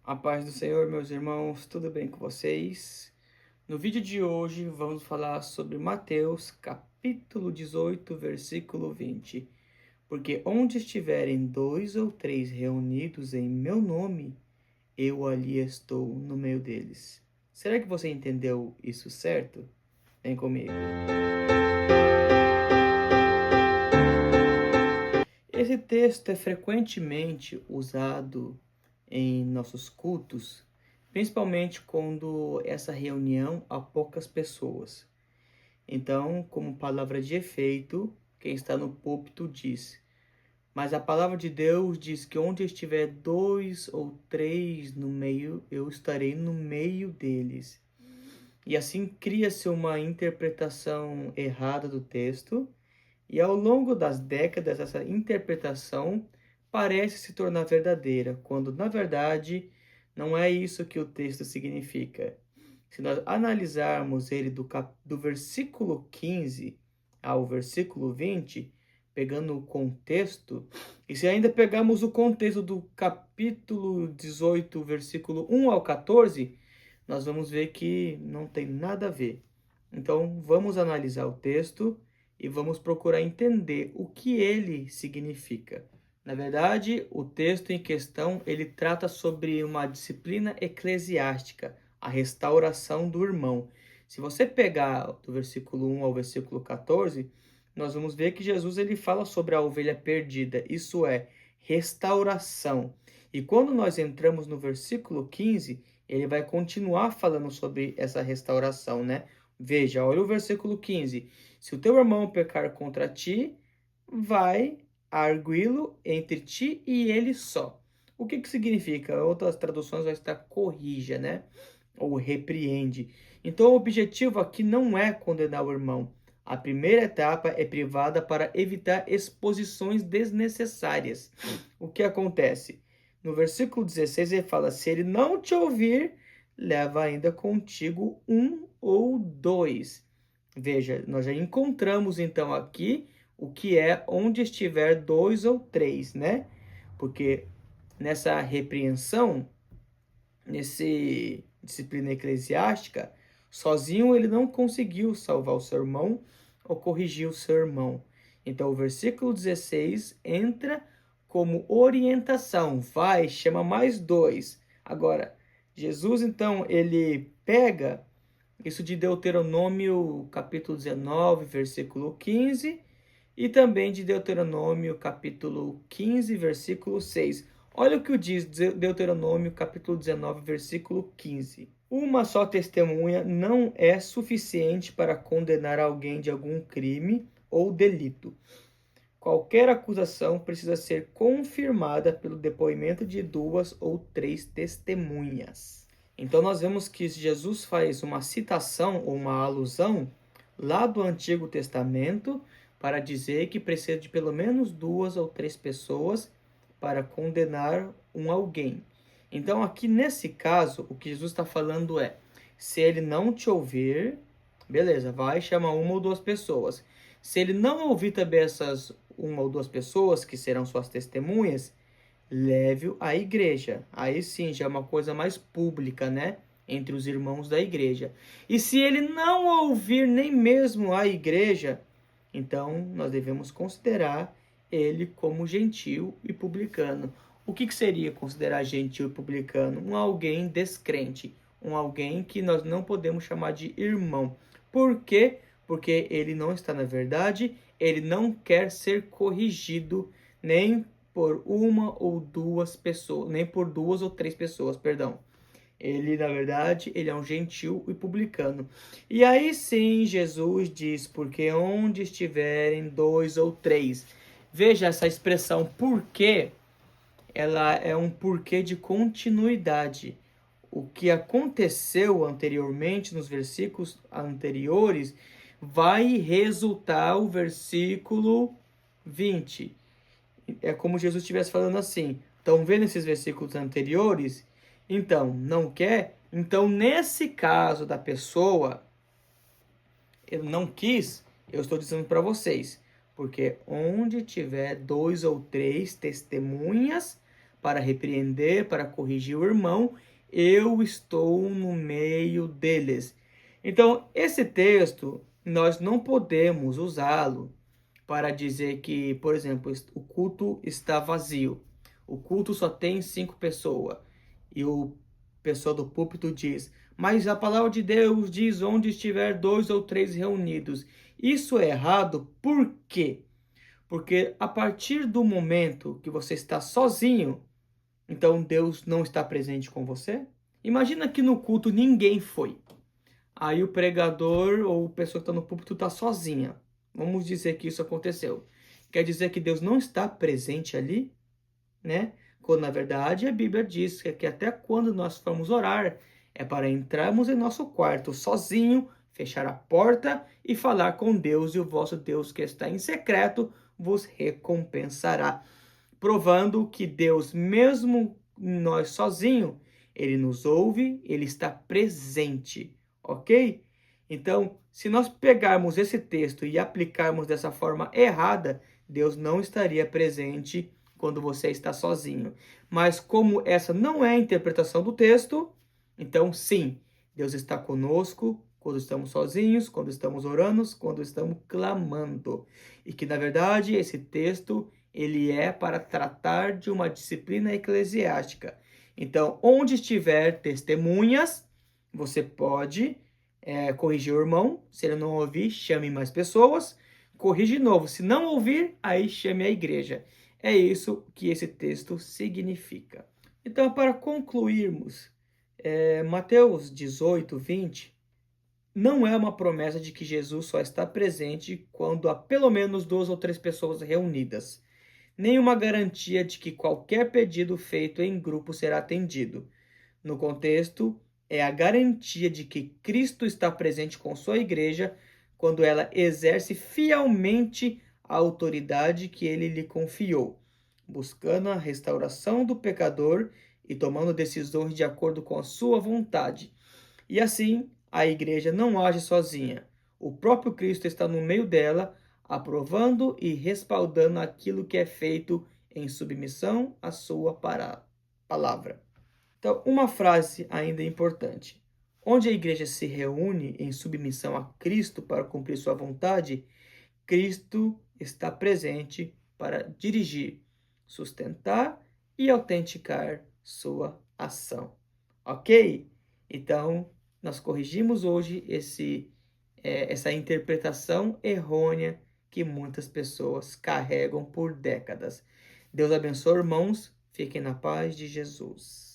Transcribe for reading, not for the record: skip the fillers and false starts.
A paz do Senhor, meus irmãos, tudo bem com vocês? No vídeo de hoje vamos falar sobre Mateus, capítulo 18, versículo 20. Porque onde estiverem dois ou três reunidos em meu nome, eu ali estou no meio deles. Será que você entendeu isso certo? Vem comigo. Esse texto é frequentemente usado em nossos cultos, principalmente quando essa reunião há poucas pessoas. Então, como palavra de efeito, quem está no púlpito diz: Mas a palavra de Deus diz que onde estiver dois ou três no meio, eu estarei no meio deles. E assim cria-se uma interpretação errada do texto, e ao longo das décadas essa interpretação parece se tornar verdadeira, quando na verdade não é isso que o texto significa. Se nós analisarmos ele do versículo 15 ao versículo 20, pegando o contexto, e se ainda pegarmos o contexto do capítulo 18, versículo 1 ao 14, nós vamos ver que não tem nada a ver. Então, vamos analisar o texto e vamos procurar entender o que ele significa. Na verdade, o texto em questão, ele trata sobre uma disciplina eclesiástica, a restauração do irmão. Se você pegar do versículo 1 ao versículo 14, nós vamos ver que Jesus ele fala sobre a ovelha perdida, isso é, restauração. E quando nós entramos no versículo 15, ele vai continuar falando sobre essa restauração, né? Veja, olha o versículo 15. Se o teu irmão pecar contra ti, vai arguí-lo entre ti e ele só. O que significa? Outras traduções vai estar corrija, né? Ou repreende. Então, o objetivo aqui não é condenar o irmão. A primeira etapa é privada para evitar exposições desnecessárias. O que acontece? No versículo 16 ele fala: se ele não te ouvir, leva ainda contigo um ou dois. Veja, nós já encontramos então aqui o que é onde estiver dois ou três, né? Porque nessa repreensão, nesse disciplina eclesiástica, sozinho ele não conseguiu salvar o seu irmão ou corrigir o seu irmão. Então o versículo 16 entra como orientação, vai, chama mais dois. Agora, Jesus então ele pega isso de Deuteronômio capítulo 19, versículo 15, e também de Deuteronômio capítulo 15, versículo 6. Olha o que diz Deuteronômio capítulo 19, versículo 15. Uma só testemunha não é suficiente para condenar alguém de algum crime ou delito. Qualquer acusação precisa ser confirmada pelo depoimento de duas ou três testemunhas. Então nós vemos que Jesus faz uma citação ou uma alusão lá do Antigo Testamento para dizer que precisa de pelo menos duas ou três pessoas para condenar um alguém. Então aqui nesse caso, o que Jesus está falando é, se ele não te ouvir, beleza, vai chamar uma ou duas pessoas. Se ele não ouvir também essas uma ou duas pessoas, que serão suas testemunhas, leve-o à igreja. Aí sim, já é uma coisa mais pública, né? Entre os irmãos da igreja. E se ele não ouvir nem mesmo a igreja, então nós devemos considerar ele como gentil e publicano. O que seria considerar gentil e publicano? Um alguém descrente, um alguém que nós não podemos chamar de irmão. Por quê? Porque ele não está na verdade, ele não quer ser corrigido nem por uma ou duas pessoas, nem por duas ou três pessoas, perdão. Ele, na verdade, ele é um gentil e publicano. E aí sim, Jesus diz, porque onde estiverem dois ou três. Veja essa expressão porque, ela é um porquê de continuidade. O que aconteceu anteriormente, nos versículos anteriores, vai resultar o versículo 20. É como Jesus estivesse falando assim. Estão vendo esses versículos anteriores? Então, não quer? Então, nesse caso da pessoa, ele não quis, eu estou dizendo para vocês. Porque onde tiver dois ou três testemunhas, para repreender, para corrigir o irmão, eu estou no meio deles. Então, esse texto, nós não podemos usá-lo para dizer que, por exemplo, o culto está vazio. O culto só tem 5 pessoas. E o pessoal do púlpito diz, mas a palavra de Deus diz onde estiver 2 ou 3 reunidos. Isso é errado, por quê? Porque a partir do momento que você está sozinho, então Deus não está presente com você. Imagina que no culto ninguém foi. Aí o pregador ou a pessoa que está no púlpito está sozinha. Vamos dizer que isso aconteceu. Quer dizer que Deus não está presente ali, né? Quando na verdade a Bíblia diz que até quando nós formos orar, é para entrarmos em nosso quarto sozinho, fechar a porta e falar com Deus, e o vosso Deus que está em secreto vos recompensará. Provando que Deus, mesmo nós sozinho, ele nos ouve, ele está presente, ok? Então, se nós pegarmos esse texto e aplicarmos dessa forma errada, Deus não estaria presente quando você está sozinho. Mas como essa não é a interpretação do texto, então sim, Deus está conosco quando estamos sozinhos, quando estamos orando, quando estamos clamando. E que na verdade esse texto ele é para tratar de uma disciplina eclesiástica. Então, onde estiver testemunhas, você pode corrigir o irmão. Se ele não ouvir, chame mais pessoas. Corrige de novo. Se não ouvir, aí chame a igreja. É isso que esse texto significa. Então, para concluirmos, Mateus 18, 20, não é uma promessa de que Jesus só está presente quando há pelo menos 2 ou 3 pessoas reunidas. Nenhuma garantia de que qualquer pedido feito em grupo será atendido. No contexto, é a garantia de que Cristo está presente com sua igreja quando ela exerce fielmente a autoridade que ele lhe confiou, buscando a restauração do pecador e tomando decisões de acordo com a sua vontade. E assim, a igreja não age sozinha. O próprio Cristo está no meio dela, aprovando e respaldando aquilo que é feito em submissão à sua palavra. Então, uma frase ainda importante. Onde a igreja se reúne em submissão a Cristo para cumprir sua vontade, Cristo está presente para dirigir, sustentar e autenticar sua ação. Ok? Então, nós corrigimos hoje essa interpretação errônea que muitas pessoas carregam por décadas. Deus abençoe, irmãos. Fiquem na paz de Jesus.